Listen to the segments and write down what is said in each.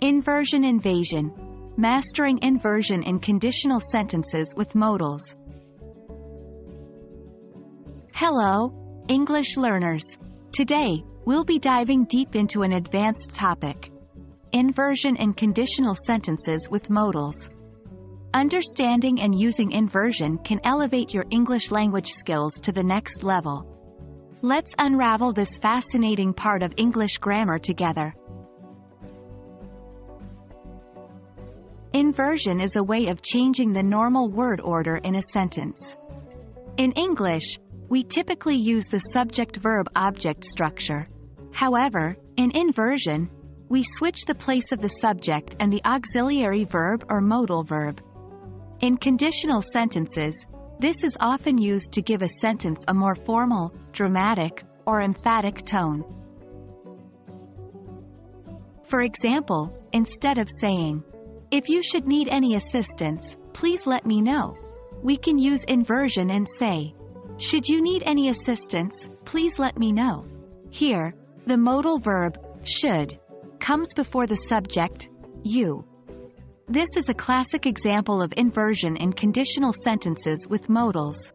Inversion invasion. Mastering inversion in conditional sentences with modals. Hello, English learners. Today, we'll be diving deep into an advanced topic. Inversion in conditional sentences with modals. Understanding and using inversion can elevate your English language skills to the next level. Let's unravel this fascinating part of English grammar together. Inversion is a way of changing the normal word order in a sentence. In English, we typically use the subject-verb-object structure. However, in inversion, we switch the place of the subject and the auxiliary verb or modal verb. In conditional sentences, this is often used to give a sentence a more formal, dramatic, or emphatic tone. For example, instead of saying, "If you should need any assistance, please let me know," we can use inversion and say, "Should you need any assistance, please let me know." Here, the modal verb, should, comes before the subject, you. This is a classic example of inversion in conditional sentences with modals.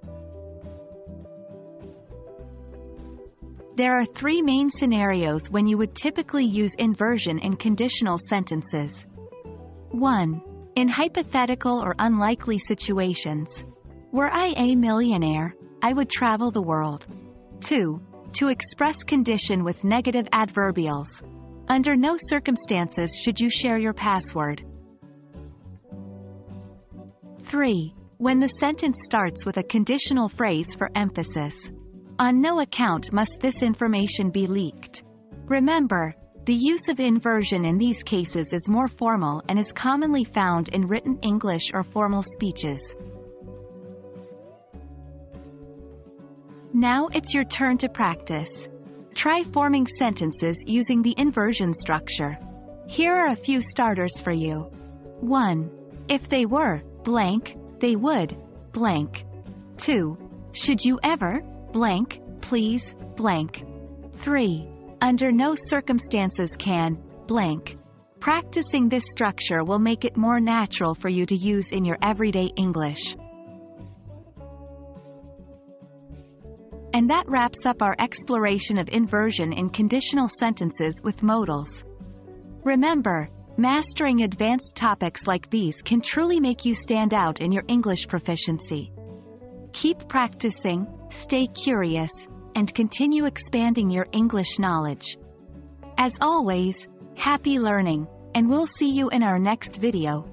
There are three main scenarios when you would typically use inversion in conditional sentences. 1. In hypothetical or unlikely situations. Were I a millionaire, I would travel the world. 2. To express condition with negative adverbials. Under no circumstances should you share your password. 3. When the sentence starts with a conditional phrase for emphasis. On no account must this information be leaked. Remember, the use of inversion in these cases is more formal and is commonly found in written English or formal speeches. Now it's your turn to practice. Try forming sentences using the inversion structure. Here are a few starters for you. 1. If they were, blank, they would, blank. 2. Should you ever, blank, please, blank. 3. Under no circumstances can, blank. Practicing this structure will make it more natural for you to use in your everyday English. And that wraps up our exploration of inversion in conditional sentences with modals. Remember, mastering advanced topics like these can truly make you stand out in your English proficiency. Keep practicing, stay curious, and continue expanding your English knowledge. As always, happy learning, and we'll see you in our next video.